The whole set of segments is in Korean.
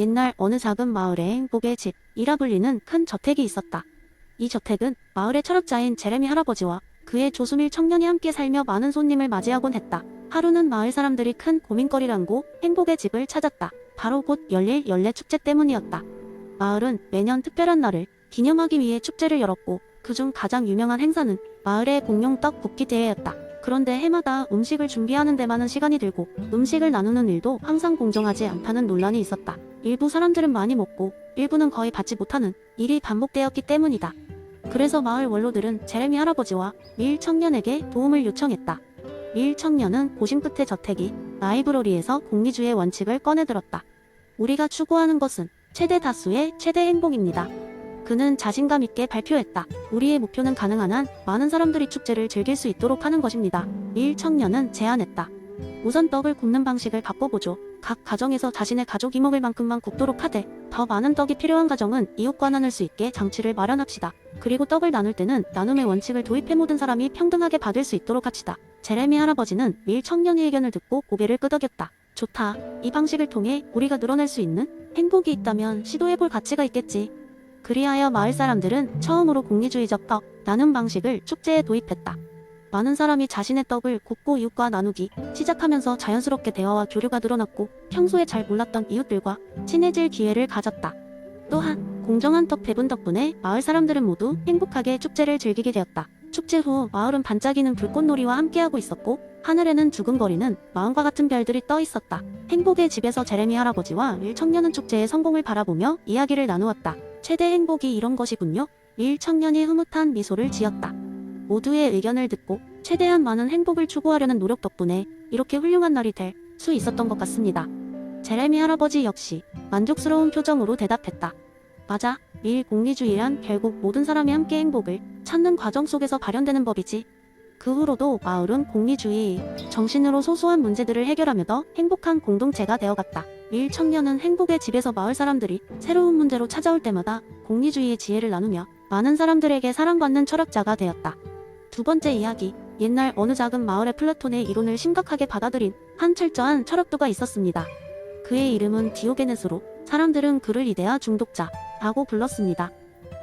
옛날 어느 작은 마을에 행복의 집이라 불리는 큰 저택이 있었다. 이 저택은 마을의 철학자인 제레미 할아버지와 그의 조수밀 청년이 함께 살며 많은 손님을 맞이하곤 했다. 하루는 마을 사람들이 큰 고민거리를 안고 행복의 집을 찾았다. 바로 곧 열릴 연례 축제 때문이었다. 마을은 매년 특별한 날을 기념하기 위해 축제를 열었고 그중 가장 유명한 행사는 마을의 공용 떡 굽기 대회였다. 그런데 해마다 음식을 준비하는 데만은 시간이 들고 음식을 나누는 일도 항상 공정하지 않다는 논란이 있었다. 일부 사람들은 많이 먹고 일부는 거의 받지 못하는 일이 반복되었기 때문이다. 그래서 마을 원로들은 제레미 할아버지와 밀 청년에게 도움을 요청했다. 밀 청년은 고심 끝에 저택이 라이브러리에서 공리주의 원칙을 꺼내들었다. 우리가 추구하는 것은 최대 다수의 최대 행복입니다. 그는 자신감 있게 발표했다. 우리의 목표는 가능한 한 많은 사람들이 축제를 즐길 수 있도록 하는 것입니다. 밀 청년은 제안했다. 우선 떡을 굽는 방식을 바꿔보죠. 각 가정에서 자신의 가족이 먹을 만큼만 굽도록 하되 더 많은 떡이 필요한 가정은 이웃과 나눌 수 있게 장치를 마련합시다. 그리고 떡을 나눌 때는 나눔의 원칙을 도입해 모든 사람이 평등하게 받을 수 있도록 합시다. 제레미 할아버지는 밀 청년의 의견을 듣고 고개를 끄덕였다. 좋다. 이 방식을 통해 우리가 늘어낼 수 있는 행복이 있다면 시도해볼 가치가 있겠지. 그리하여 마을 사람들은 처음으로 공리주의적 떡 나눔 방식을 축제에 도입했다. 많은 사람이 자신의 떡을 굽고 이웃과 나누기 시작하면서 자연스럽게 대화와 교류가 늘어났고 평소에 잘 몰랐던 이웃들과 친해질 기회를 가졌다. 또한 공정한 떡 배분 덕분에 마을 사람들은 모두 행복하게 축제를 즐기게 되었다. 축제 후 마을은 반짝이는 불꽃놀이와 함께하고 있었고 하늘에는 두근거리는 마음과 같은 별들이 떠 있었다. 행복의 집에서 제레미 할아버지와 밀 청년은 축제의 성공을 바라보며 이야기를 나누었다. 최대 행복이 이런 것이군요. 밀 청년이 흐뭇한 미소를 지었다. 모두의 의견을 듣고 최대한 많은 행복을 추구하려는 노력 덕분에 이렇게 훌륭한 날이 될 수 있었던 것 같습니다. 제레미 할아버지 역시 만족스러운 표정으로 대답했다. 맞아. 밀 공리주의란 결국 모든 사람이 함께 행복을 찾는 과정 속에서 발현되는 법이지. 그 후로도 마을은 공리주의 정신으로 소소한 문제들을 해결하며 더 행복한 공동체가 되어갔다. 밀 청년은 행복의 집에서 마을 사람들이 새로운 문제로 찾아올 때마다 공리주의의 지혜를 나누며 많은 사람들에게 사랑받는 철학자가 되었다. 두 번째 이야기. 옛날 어느 작은 마을에 플라톤의 이론을 심각하게 받아들인 한 철저한 철학도가 있었습니다. 그의 이름은 디오게네스로 사람들은 그를 이데아 중독자라고 불렀습니다.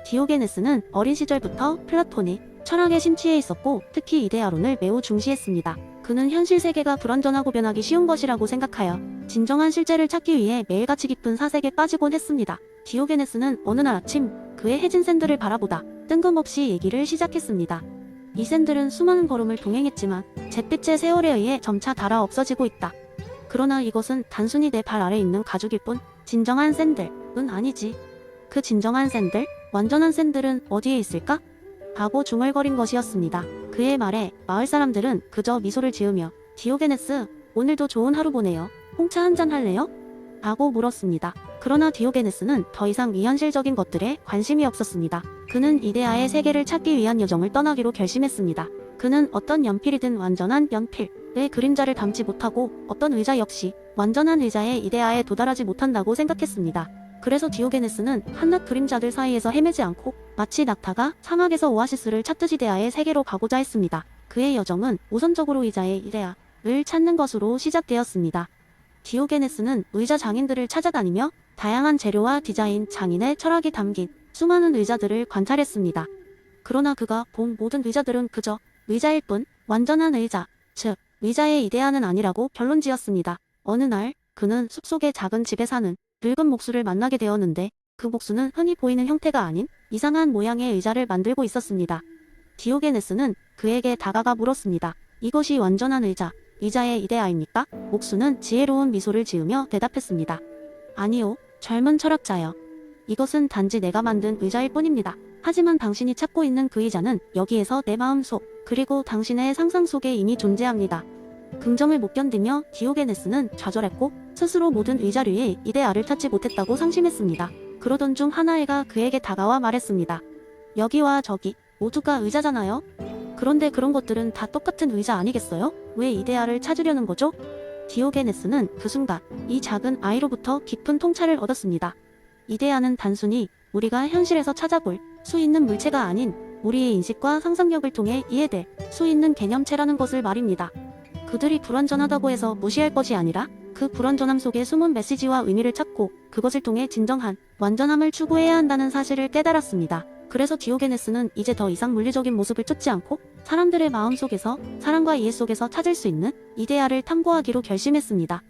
디오게네스는 어린 시절부터 플라톤이 철학에 심취해 있었고 특히 이데아론을 매우 중시했습니다. 그는 현실 세계가 불완전하고 변하기 쉬운 것이라고 생각하여 진정한 실제를 찾기 위해 매일같이 깊은 사색에 빠지곤 했습니다. 디오게네스는 어느 날 아침 그의 해진 샌들을 바라보다 뜬금없이 얘기를 시작했습니다. 이 샌들은 수많은 걸음을 동행했지만 잿빛의 세월에 의해 점차 닳아 없어지고 있다. 그러나 이것은 단순히 내 발 아래 있는 가죽일 뿐 진정한 샌들은 아니지. 그 진정한 샌들, 완전한 샌들은 어디에 있을까? 하고 중얼거린 것이었습니다. 그의 말에 마을 사람들은 그저 미소를 지으며 디오게네스, 오늘도 좋은 하루 보내요. 홍차 한잔 할래요? 하고 물었습니다. 그러나 디오게네스는 더 이상 비현실적인 것들에 관심이 없었습니다. 그는 이데아의 세계를 찾기 위한 여정을 떠나기로 결심했습니다. 그는 어떤 연필이든 완전한 연필의 그림자를 담지 못하고 어떤 의자 역시 완전한 의자의 이데아에 도달하지 못한다고 생각했습니다. 그래서 디오게네스는 한낱 그림자들 사이에서 헤매지 않고 마치 낙타가 사막에서 오아시스를 찾듯이 이데아의 세계로 가고자 했습니다. 그의 여정은 우선적으로 의자의 이데아를 찾는 것으로 시작되었습니다. 디오게네스는 의자 장인들을 찾아다니며 다양한 재료와 디자인, 장인의 철학이 담긴 수많은 의자들을 관찰했습니다. 그러나 그가 본 모든 의자들은 그저 의자일 뿐 완전한 의자, 즉 의자의 이데아는 아니라고 결론지었습니다. 어느 날 그는 숲속의 작은 집에 사는 늙은 목수를 만나게 되었는데 그 목수는 흔히 보이는 형태가 아닌 이상한 모양의 의자를 만들고 있었습니다. 디오게네스는 그에게 다가가 물었습니다. 이것이 완전한 의자의 이데아입니까? 목수는 지혜로운 미소를 지으며 대답했습니다. 아니요, 젊은 철학자여. 이것은 단지 내가 만든 의자일 뿐입니다. 하지만 당신이 찾고 있는 그 의자는 여기에서 내 마음속, 그리고 당신의 상상 속에 이미 존재합니다. 긍정을 못 견디며 디오게네스는 좌절했고 스스로 모든 의자류의 이데아를 찾지 못했다고 상심했습니다. 그러던 중 하나애가 그에게 다가와 말했습니다. 여기와 저기 모두가 의자잖아요? 그런데 그런 것들은 다 똑같은 의자 아니겠어요? 왜 이데아를 찾으려는 거죠? 디오게네스는 그 순간 이 작은 아이로부터 깊은 통찰을 얻었습니다. 이데아는 단순히 우리가 현실에서 찾아볼 수 있는 물체가 아닌 우리의 인식과 상상력을 통해 이해될 수 있는 개념체라는 것을 말입니다. 그들이 불완전하다고 해서 무시할 것이 아니라 그 불완전함 속에 숨은 메시지와 의미를 찾고 그것을 통해 진정한 완전함을 추구해야 한다는 사실을 깨달았습니다. 그래서 디오게네스는 이제 더 이상 물리적인 모습을 쫓지 않고 사람들의 마음속에서 사랑과 이해 속에서 찾을 수 있는 이데아를 탐구하기로 결심했습니다.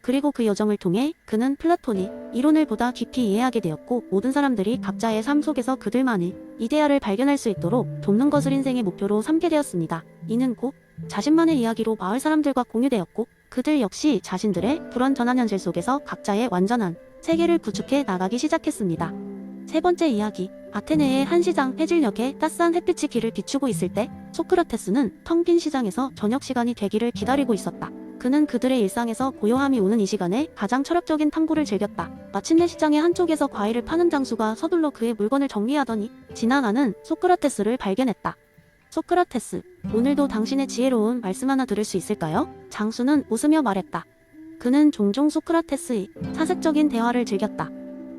그리고 그 여정을 통해 그는 플라톤이 이론을 보다 깊이 이해하게 되었고 모든 사람들이 각자의 삶 속에서 그들만의 이데아를 발견할 수 있도록 돕는 것을 인생의 목표로 삼게 되었습니다. 이는 곧 자신만의 이야기로 마을 사람들과 공유되었고 그들 역시 자신들의 불완전한 현실 속에서 각자의 완전한 세계를 구축해 나가기 시작했습니다. 세 번째 이야기. 아테네의 한 시장 해질녘에 따스한 햇빛이 길을 비추고 있을 때 소크라테스는 텅 빈 시장에서 저녁 시간이 되기를 기다리고 있었다. 그는 그들의 일상에서 고요함이 오는 이 시간에 가장 철학적인 탐구를 즐겼다. 마침내 시장의 한쪽에서 과일을 파는 장수가 서둘러 그의 물건을 정리하더니 지나가는 소크라테스를 발견했다. 소크라테스, 오늘도 당신의 지혜로운 말씀 하나 들을 수 있을까요? 장수는 웃으며 말했다. 그는 종종 소크라테스의 사색적인 대화를 즐겼다.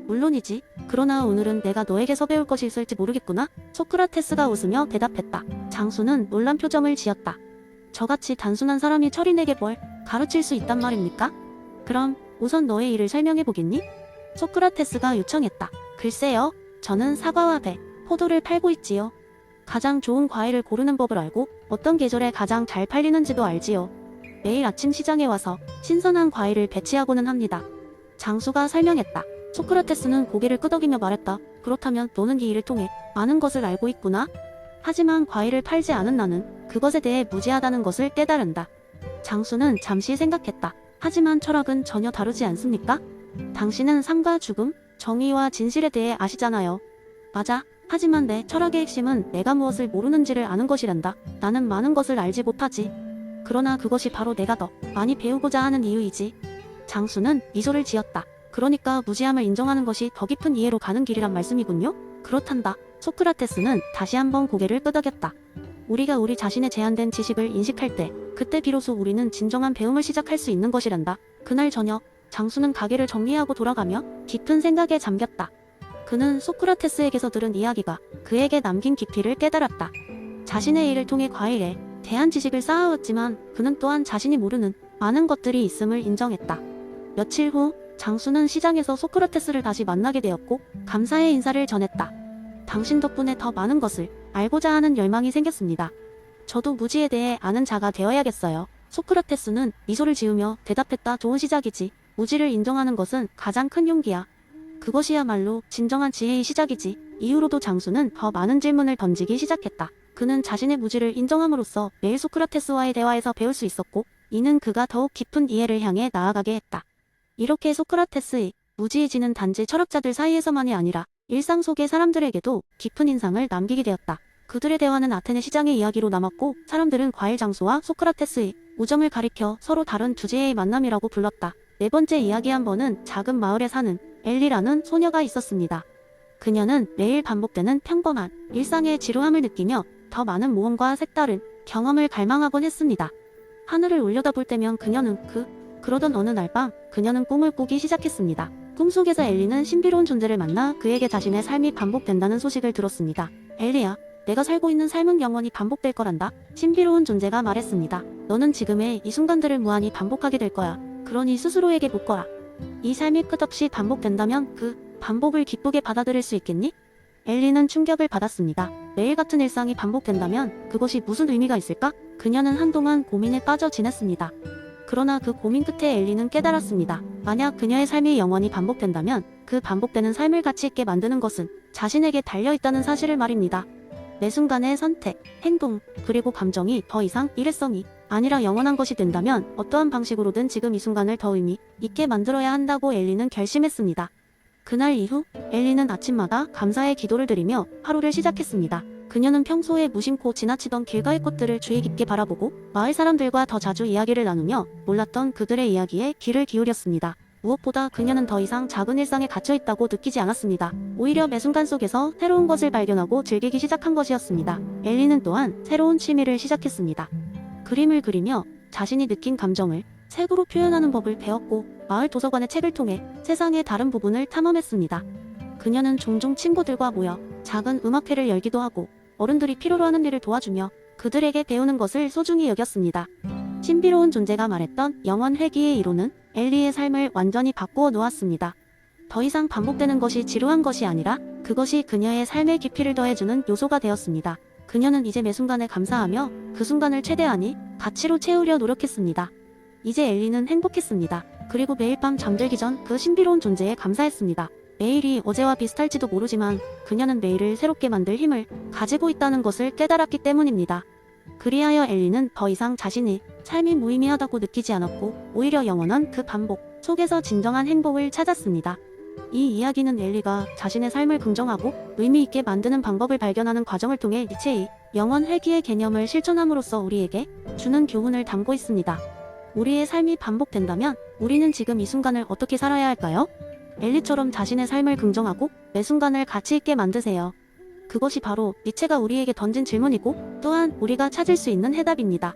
물론이지. 그러나 오늘은 내가 너에게서 배울 것이 있을지 모르겠구나. 소크라테스가 웃으며 대답했다. 장수는 놀란 표정을 지었다. 저같이 단순한 사람이 철인에게 뭘 가르칠 수 있단 말입니까? 그럼 우선 너의 일을 설명해보겠니? 소크라테스가 요청했다. 글쎄요. 저는 사과와 배, 포도를 팔고 있지요. 가장 좋은 과일을 고르는 법을 알고 어떤 계절에 가장 잘 팔리는지도 알지요. 매일 아침 시장에 와서 신선한 과일을 배치하고는 합니다. 장수가 설명했다. 소크라테스는 고개를 끄덕이며 말했다. 그렇다면 너는 이 일을 통해 많은 것을 알고 있구나. 하지만 과일을 팔지 않은 나는 그것에 대해 무지하다는 것을 깨달은다. 장수는 잠시 생각했다. 하지만 철학은 전혀 다르지 않습니까? 당신은 삶과 죽음, 정의와 진실에 대해 아시잖아요. 맞아. 하지만 내 철학의 핵심은 내가 무엇을 모르는지를 아는 것이란다. 나는 많은 것을 알지 못하지. 그러나 그것이 바로 내가 더 많이 배우고자 하는 이유이지. 장수는 미소를 지었다. 그러니까 무지함을 인정하는 것이 더 깊은 이해로 가는 길이란 말씀이군요? 그렇단다. 소크라테스는 다시 한번 고개를 끄덕였다. 우리가 우리 자신의 제한된 지식을 인식할 때 그때 비로소 우리는 진정한 배움을 시작할 수 있는 것이란다. 그날 저녁 장수는 가게를 정리하고 돌아가며 깊은 생각에 잠겼다. 그는 소크라테스에게서 들은 이야기가 그에게 남긴 깊이를 깨달았다. 자신의 일을 통해 과일에 대한 지식을 쌓아왔지만 그는 또한 자신이 모르는 많은 것들이 있음을 인정했다. 며칠 후 장수는 시장에서 소크라테스를 다시 만나게 되었고 감사의 인사를 전했다. 당신 덕분에 더 많은 것을 알고자 하는 열망이 생겼습니다. 저도 무지에 대해 아는 자가 되어야겠어요. 소크라테스는 미소를 지으며 대답했다. 좋은 시작이지. 무지를 인정하는 것은 가장 큰 용기야. 그것이야말로 진정한 지혜의 시작이지. 이후로도 장수는 더 많은 질문을 던지기 시작했다. 그는 자신의 무지를 인정함으로써 매일 소크라테스와의 대화에서 배울 수 있었고 이는 그가 더욱 깊은 이해를 향해 나아가게 했다. 이렇게 소크라테스의 무지해지는 단지 철학자들 사이에서만이 아니라 일상 속의 사람들에게도 깊은 인상을 남기게 되었다. 그들의 대화는 아테네 시장의 이야기로 남았고 사람들은 과일 장수와 소크라테스의 우정을 가리켜 서로 다른 주제의 만남이라고 불렀다. 네 번째 이야기 한 번은 작은 마을에 사는 엘리라는 소녀가 있었습니다. 그녀는 매일 반복되는 평범한 일상의 지루함을 느끼며 더 많은 모험과 색다른 경험을 갈망하곤 했습니다. 하늘을 올려다볼 때면 그러던 어느 날 밤 그녀는 꿈을 꾸기 시작했습니다. 꿈속에서 엘리는 신비로운 존재를 만나 그에게 자신의 삶이 반복된다는 소식을 들었습니다. 엘리야, 내가 살고 있는 삶은 영원히 반복될 거란다. 신비로운 존재가 말했습니다. 너는 지금의 이 순간들을 무한히 반복하게 될 거야. 그러니 스스로에게 묻거라. 이 삶이 끝없이 반복된다면 그 반복을 기쁘게 받아들일 수 있겠니? 엘리는 충격을 받았습니다. 매일 같은 일상이 반복된다면 그것이 무슨 의미가 있을까? 그녀는 한동안 고민에 빠져 지냈습니다. 그러나 그 고민 끝에 엘리는 깨달았습니다. 만약 그녀의 삶이 영원히 반복된다면 그 반복되는 삶을 가치 있게 만드는 것은 자신에게 달려있다는 사실을 말입니다. 매 순간의 선택, 행동, 그리고 감정이 더 이상 일회성이 아니라 영원한 것이 된다면 어떠한 방식으로든 지금 이 순간을 더 의미 있게 만들어야 한다고 엘리는 결심했습니다. 그날 이후 엘리는 아침마다 감사의 기도를 드리며 하루를 시작했습니다. 그녀는 평소에 무심코 지나치던 길가의 꽃들을 주의 깊게 바라보고 마을 사람들과 더 자주 이야기를 나누며 몰랐던 그들의 이야기에 귀를 기울였습니다. 무엇보다 그녀는 더 이상 작은 일상에 갇혀있다고 느끼지 않았습니다. 오히려 매 순간 속에서 새로운 것을 발견하고 즐기기 시작한 것이었습니다. 엘리는 또한 새로운 취미를 시작했습니다. 그림을 그리며 자신이 느낀 감정을 색으로 표현하는 법을 배웠고 마을 도서관의 책을 통해 세상의 다른 부분을 탐험했습니다. 그녀는 종종 친구들과 모여 작은 음악회를 열기도 하고 어른들이 필요로 하는 일을 도와주며 그들에게 배우는 것을 소중히 여겼습니다. 신비로운 존재가 말했던 영원 회귀의 이론은 엘리의 삶을 완전히 바꾸어 놓았습니다. 더 이상 반복되는 것이 지루한 것이 아니라 그것이 그녀의 삶의 깊이를 더해주는 요소가 되었습니다. 그녀는 이제 매 순간에 감사하며 그 순간을 최대한의 가치로 채우려 노력했습니다. 이제 엘리는 행복했습니다. 그리고 매일 밤 잠들기 전 그 신비로운 존재에 감사했습니다. 매일이 어제와 비슷할지도 모르지만 그녀는 매일을 새롭게 만들 힘을 가지고 있다는 것을 깨달았기 때문입니다. 그리하여 엘리는 더 이상 자신의 삶이 무의미하다고 느끼지 않았고 오히려 영원한 그 반복 속에서 진정한 행복을 찾았습니다. 이 이야기는 엘리가 자신의 삶을 긍정하고 의미 있게 만드는 방법을 발견하는 과정을 통해 니체의 영원 회귀의 개념을 실천함으로써 우리에게 주는 교훈을 담고 있습니다. 우리의 삶이 반복된다면 우리는 지금 이 순간을 어떻게 살아야 할까요? 엘리처럼 자신의 삶을 긍정하고 매 순간을 가치 있게 만드세요. 그것이 바로 니체가 우리에게 던진 질문이고 또한 우리가 찾을 수 있는 해답입니다.